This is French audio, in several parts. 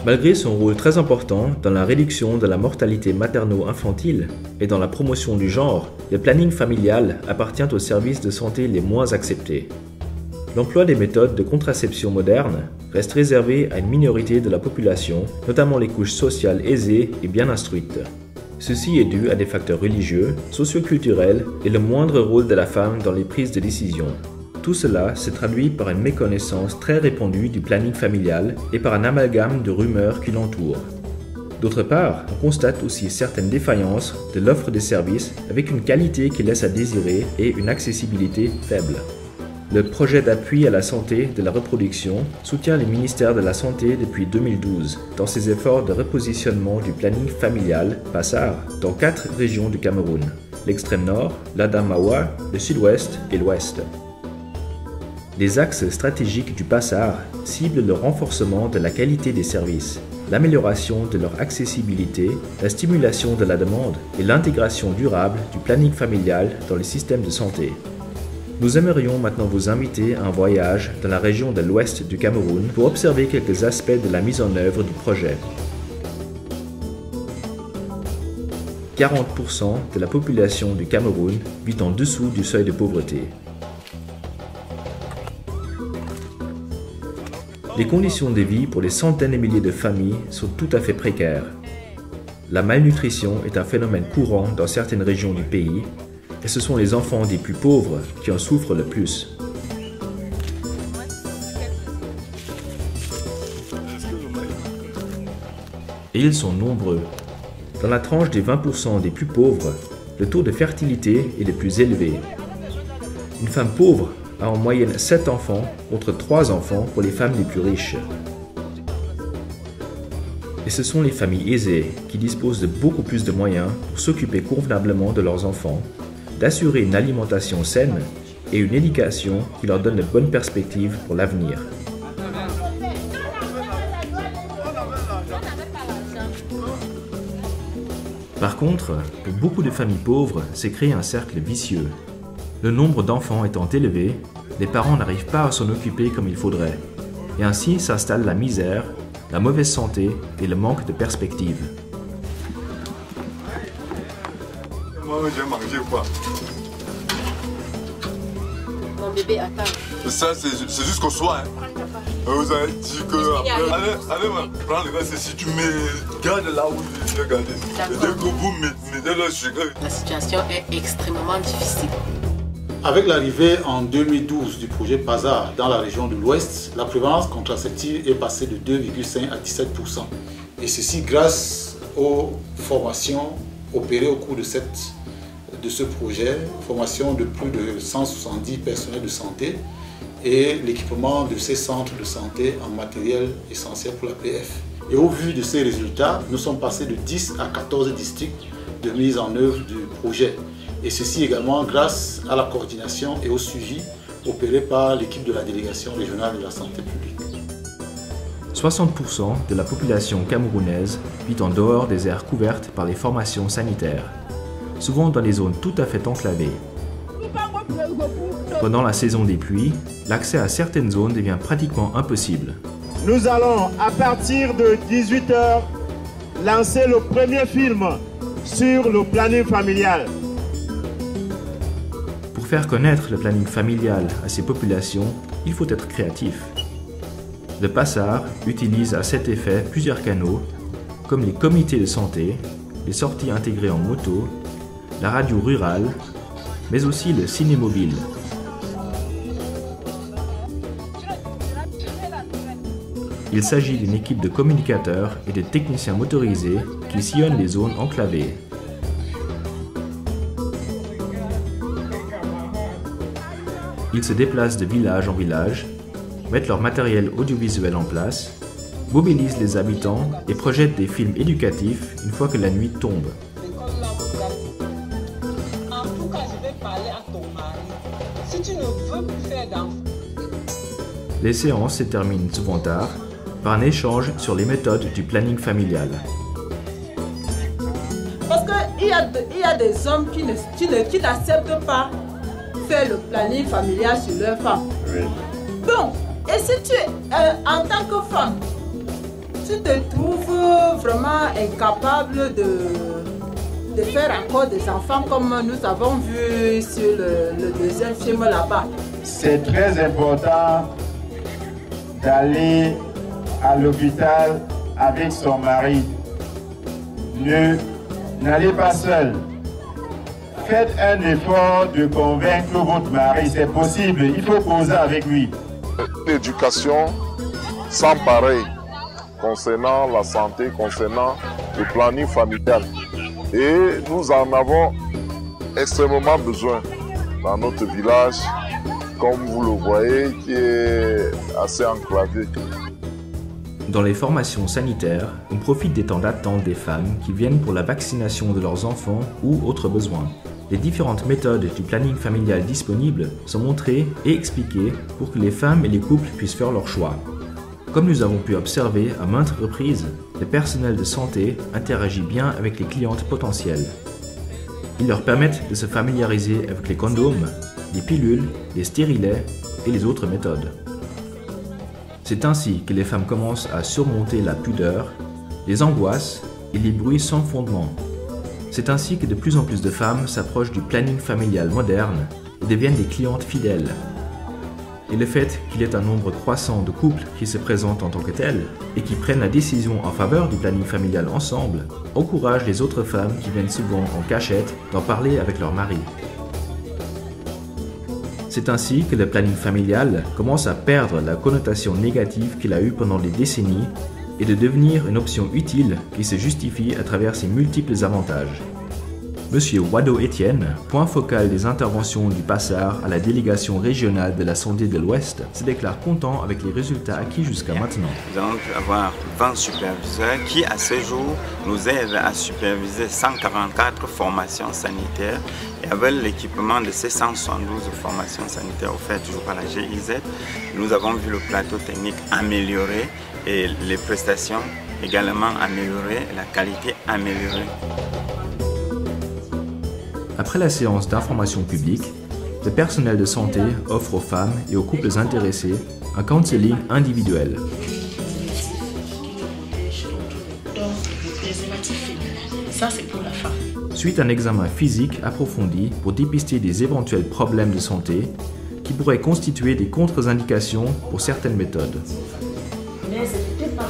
Malgré son rôle très important dans la réduction de la mortalité materno-infantile et dans la promotion du genre, le planning familial appartient aux services de santé les moins acceptés. L'emploi des méthodes de contraception modernes reste réservé à une minorité de la population, notamment les couches sociales aisées et bien instruites. Ceci est dû à des facteurs religieux, socio-culturels et le moindre rôle de la femme dans les prises de décision. Tout cela se traduit par une méconnaissance très répandue du planning familial et par un amalgame de rumeurs qui l'entourent. D'autre part, on constate aussi certaines défaillances de l'offre des services avec une qualité qui laisse à désirer et une accessibilité faible. Le projet d'appui à la santé de la reproduction soutient les ministères de la Santé depuis 2012 dans ses efforts de repositionnement du planning familial PASSAR dans 4 régions du Cameroun, l'extrême nord, l'Adamawa, le sud-ouest et l'ouest. Les axes stratégiques du PASSAR ciblent le renforcement de la qualité des services, l'amélioration de leur accessibilité, la stimulation de la demande et l'intégration durable du planning familial dans les systèmes de santé. Nous aimerions maintenant vous inviter à un voyage dans la région de l'ouest du Cameroun pour observer quelques aspects de la mise en œuvre du projet. 40% de la population du Cameroun vit en dessous du seuil de pauvreté. Les conditions de vie pour les centaines de milliers de familles sont tout à fait précaires. La malnutrition est un phénomène courant dans certaines régions du pays et ce sont les enfants des plus pauvres qui en souffrent le plus. Et ils sont nombreux. Dans la tranche des 20% des plus pauvres, le taux de fertilité est le plus élevé. Une femme pauvre a en moyenne 7 enfants contre 3 enfants pour les femmes les plus riches. Et ce sont les familles aisées qui disposent de beaucoup plus de moyens pour s'occuper convenablement de leurs enfants, d'assurer une alimentation saine et une éducation qui leur donne de bonnes perspectives pour l'avenir. Par contre, pour beaucoup de familles pauvres, s'est créé un cercle vicieux. Le nombre d'enfants étant élevé, les parents n'arrivent pas à s'en occuper comme il faudrait, et ainsi s'installe la misère, la mauvaise santé et le manque de perspective. Moi, j'ai mangé quoi? Mon bébé attend. Ça, c'est jusqu'au soir. Hein. Vous avez dit que après. Allez, prends le reste. Si tu me gardes là où je vais garder. Et dès que vous mettez le sucre. La situation est extrêmement difficile. Avec l'arrivée en 2012 du projet PASSAR dans la région de l'Ouest, la prévalence contraceptive est passée de 2,5 à 17%. Et ceci grâce aux formations opérées au cours de ce projet, formation de plus de 170 personnels de santé et l'équipement de ces centres de santé en matériel essentiel pour la PF. Et au vu de ces résultats, nous sommes passés de 10 à 14 districts de mise en œuvre du projet. Et ceci également grâce à la coordination et au suivi opéré par l'équipe de la délégation régionale de la santé publique. 60% de la population camerounaise vit en dehors des aires couvertes par les formations sanitaires, souvent dans des zones tout à fait enclavées. Pendant la saison des pluies, l'accès à certaines zones devient pratiquement impossible. Nous allons, à partir de 18 h, lancer le premier film sur le planning familial. Pour faire connaître le planning familial à ces populations, il faut être créatif. Le PASSAR utilise à cet effet plusieurs canaux, comme les comités de santé, les sorties intégrées en moto, la radio rurale, mais aussi le ciné mobile. Il s'agit d'une équipe de communicateurs et de techniciens motorisés qui sillonnent les zones enclavées. Ils se déplacent de village en village, mettent leur matériel audiovisuel en place, mobilisent les habitants et projettent des films éducatifs une fois que la nuit tombe. En tout cas, je vais parler à ton mari. Si tu ne veux plus faire d'enfants. Les séances se terminent souvent tard par un échange sur les méthodes du planning familial. Parce qu'il y a des hommes qui n'acceptent pas faire le planning familial sur leur femme. Oui. Donc, et si tu es en tant que femme, tu te trouves vraiment incapable de faire encore des enfants comme nous avons vu sur le deuxième film là-bas. C'est très important d'aller à l'hôpital avec son mari. N'allez pas seul. Faites un effort de convaincre votre mari, c'est possible, il faut causer avec lui. L'éducation sans pareil concernant la santé, concernant le planning familial. Et nous en avons extrêmement besoin dans notre village, comme vous le voyez, qui est assez enclavé. Dans les formations sanitaires, on profite des temps d'attente des femmes qui viennent pour la vaccination de leurs enfants ou autres besoins. Les différentes méthodes du planning familial disponibles sont montrées et expliquées pour que les femmes et les couples puissent faire leur choix. Comme nous avons pu observer à maintes reprises, le personnel de santé interagit bien avec les clientes potentielles. Ils leur permettent de se familiariser avec les condoms, les pilules, les stérilets et les autres méthodes. C'est ainsi que les femmes commencent à surmonter la pudeur, les angoisses et les bruits sans fondement. C'est ainsi que de plus en plus de femmes s'approchent du planning familial moderne et deviennent des clientes fidèles. Et le fait qu'il y ait un nombre croissant de couples qui se présentent en tant que tels et qui prennent la décision en faveur du planning familial ensemble encourage les autres femmes qui viennent souvent en cachette d'en parler avec leur mari. C'est ainsi que le planning familial commence à perdre la connotation négative qu'il a eue pendant des décennies et de devenir une option utile qui se justifie à travers ses multiples avantages. Monsieur Wado Etienne, point focal des interventions du Passard à la délégation régionale de la santé de l'Ouest, se déclare content avec les résultats acquis jusqu'à maintenant. Donc avoir 20 superviseurs qui à ce jour nous aident à superviser 144 formations sanitaires et avec l'équipement de ces 172 formations sanitaires offertes toujours par la GIZ, nous avons vu le plateau technique amélioré et les prestations également améliorées et la qualité améliorée. Après la séance d'information publique, le personnel de santé offre aux femmes et aux couples intéressés un counseling individuel. Ça, c'est pour la femme. Suite à un examen physique approfondi pour dépister des éventuels problèmes de santé qui pourraient constituer des contre-indications pour certaines méthodes. Mais ce n'était pas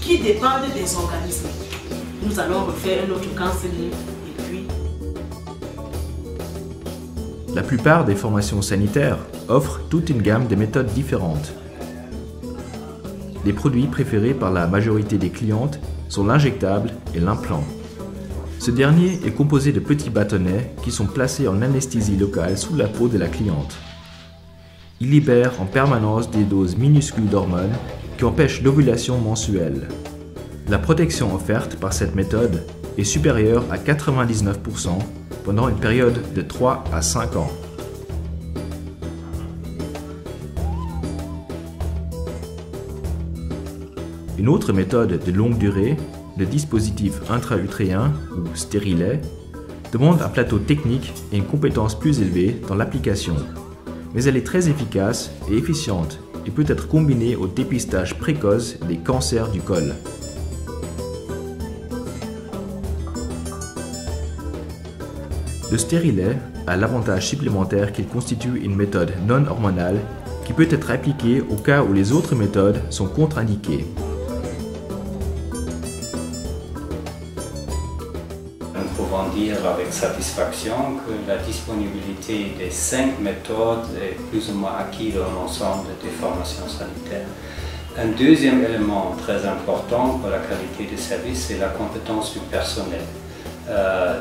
qui dépendent des organismes. Nous allons refaire un autre counseling. La plupart des formations sanitaires offrent toute une gamme de méthodes différentes. Les produits préférés par la majorité des clientes sont l'injectable et l'implant. Ce dernier est composé de petits bâtonnets qui sont placés en anesthésie locale sous la peau de la cliente. Il libère en permanence des doses minuscules d'hormones qui empêchent l'ovulation mensuelle. La protection offerte par cette méthode est supérieure à 99% pendant une période de 3 à 5 ans. Une autre méthode de longue durée, le dispositif intra-utréen ou stérilet, demande un plateau technique et une compétence plus élevée dans l'application, mais elle est très efficace et efficiente et peut être combinée au dépistage précoce des cancers du col. Le stérilet a l'avantage supplémentaire qu'il constitue une méthode non hormonale qui peut être appliquée au cas où les autres méthodes sont contre-indiquées. Nous pouvons dire avec satisfaction que la disponibilité des 5 méthodes est plus ou moins acquise dans l'ensemble des formations sanitaires. Un deuxième élément très important pour la qualité de service, c'est la compétence du personnel.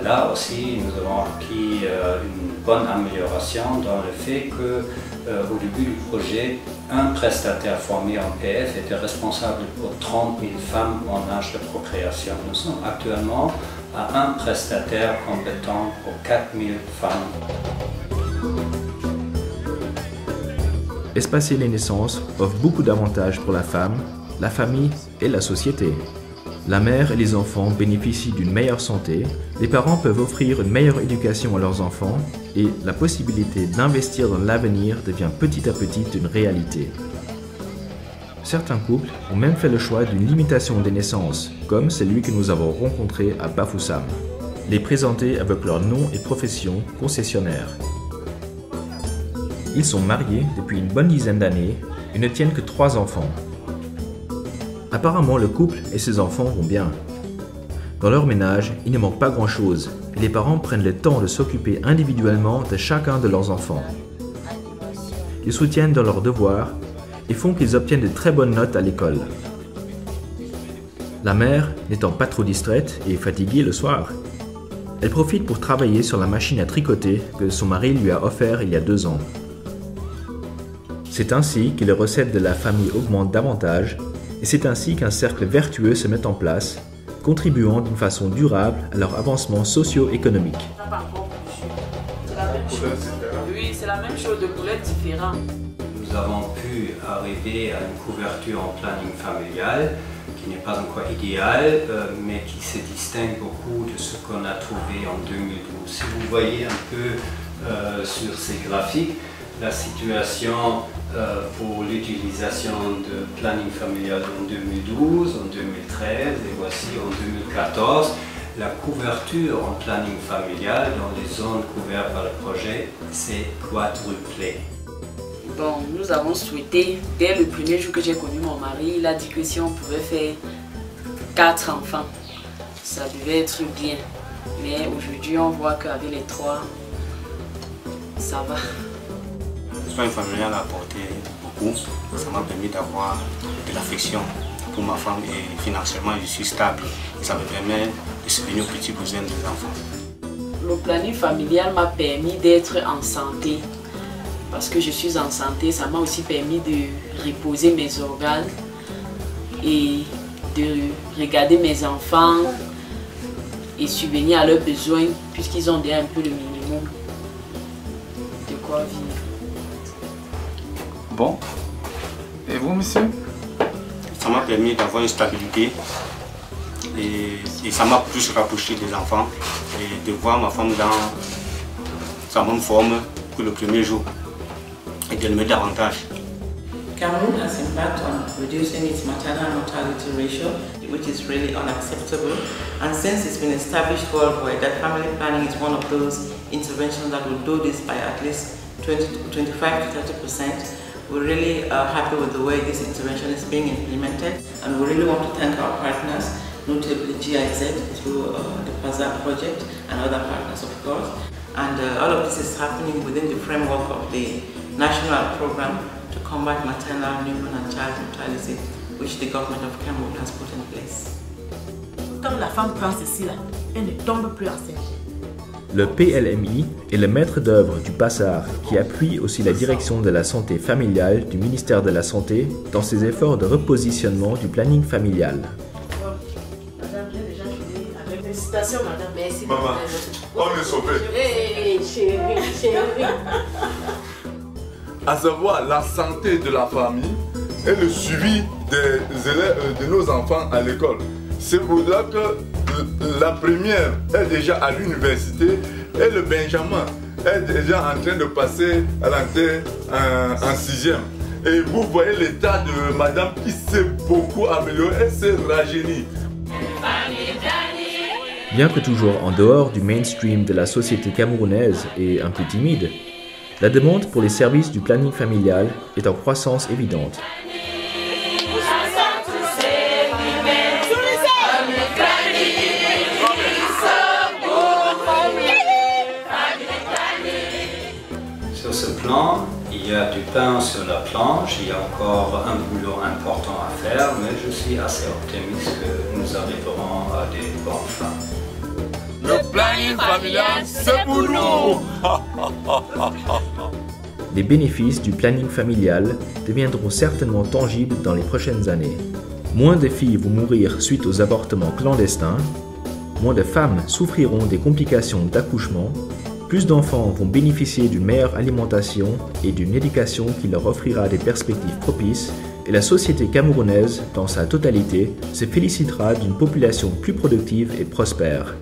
Là aussi, nous avons acquis une bonne amélioration dans le fait qu'au début du projet, un prestataire formé en PF était responsable pour 30 000 femmes en âge de procréation. Nous sommes actuellement à un prestataire compétent pour 4 000 femmes. Espacer les naissances offre beaucoup d'avantages pour la femme, la famille et la société. La mère et les enfants bénéficient d'une meilleure santé, les parents peuvent offrir une meilleure éducation à leurs enfants et la possibilité d'investir dans l'avenir devient petit à petit une réalité. Certains couples ont même fait le choix d'une limitation des naissances, comme celui que nous avons rencontré à Bafoussam. Les présenter avec leur nom et profession concessionnaire. Ils sont mariés depuis une bonne dizaine d'années et ne tiennent que 3 enfants. Apparemment, le couple et ses enfants vont bien. Dans leur ménage, il ne manque pas grand-chose et les parents prennent le temps de s'occuper individuellement de chacun de leurs enfants. Ils soutiennent dans leurs devoirs et font qu'ils obtiennent de très bonnes notes à l'école. La mère, n'étant pas trop distraite et fatiguée le soir, elle profite pour travailler sur la machine à tricoter que son mari lui a offert il y a 2 ans. C'est ainsi que les recettes de la famille augmentent davantage et c'est ainsi qu'un cercle vertueux se met en place, contribuant d'une façon durable à leur avancement socio-économique. Oui, c'est la même chose, de couleurs différentes. Nous avons pu arriver à une couverture en planning familial qui n'est pas encore idéale, mais qui se distingue beaucoup de ce qu'on a trouvé en 2012. Si vous voyez un peu sur ces graphiques, la situation pour l'utilisation de planning familial en 2012, en 2013 et voici en 2014, la couverture en planning familial dans les zones couvertes par le projet s'est quadruplée. Bon, nous avons souhaité, dès le premier jour que j'ai connu mon mari, il a dit que si on pouvait faire 4 enfants, ça devait être bien. Mais aujourd'hui, on voit qu'avec les 3, ça va. Le plan familial a apporté beaucoup. Ça m'a permis d'avoir de l'affection pour ma femme et financièrement, je suis stable. Et ça me permet de subvenir aux petits besoins des enfants. Le planning familial m'a permis d'être en santé. Parce que je suis en santé, ça m'a aussi permis de reposer mes organes et de regarder mes enfants et subvenir à leurs besoins puisqu'ils ont déjà un peu le minimum de quoi vivre. Bon, et vous, monsieur? Ça m'a permis d'avoir une stabilité et ça m'a plus rapproché des enfants et de voir ma femme dans sa bonne forme que le premier jour. Et de l'aimer davantage. Cameroon has embarked on reducing its maternal mortality ratio, which is really unacceptable. And since it's been established worldwide that family planning is one of those interventions that will do this by at least 25 to 30%, we're really happy with the way this intervention is being implemented. And we really want to thank our partners, notably GIZ through the PAZA project and other partners, of course. And all of this is happening within the framework of the national program to combat maternal, newborn and child mortality, which the government of Cameroon has put in place. Quand la femme prend ceci là, elle ne tombe plus enceinte. Le PLMI est le maître d'œuvre du PASAR qui appuie aussi la direction de la santé familiale du ministère de la Santé dans ses efforts de repositionnement du planning familial. Madame, j'ai déjà fini avec félicitations, madame. Merci. Maman, on est sauvés. Chérie. À savoir la santé de la famille et le suivi des élèves, de nos enfants à l'école. C'est pour là que la première est déjà à l'université et le Benjamin est déjà en train de passer à l'entrée en 6e. Et vous voyez l'état de madame qui s'est beaucoup améliorée, elle s'est rajeunie. Bien que toujours en dehors du mainstream de la société camerounaise et un peu timide, la demande pour les services du planning familial est en croissance évidente. Sur ce plan, il y a du pain sur la planche, il y a encore un boulot important à faire, mais je suis assez optimiste que nous arriverons à des bonnes fins. Le planning familial, c'est pour nous. Les bénéfices du planning familial deviendront certainement tangibles dans les prochaines années. Moins de filles vont mourir suite aux avortements clandestins, moins de femmes souffriront des complications d'accouchement, plus d'enfants vont bénéficier d'une meilleure alimentation et d'une éducation qui leur offrira des perspectives propices, et la société camerounaise, dans sa totalité, se félicitera d'une population plus productive et prospère.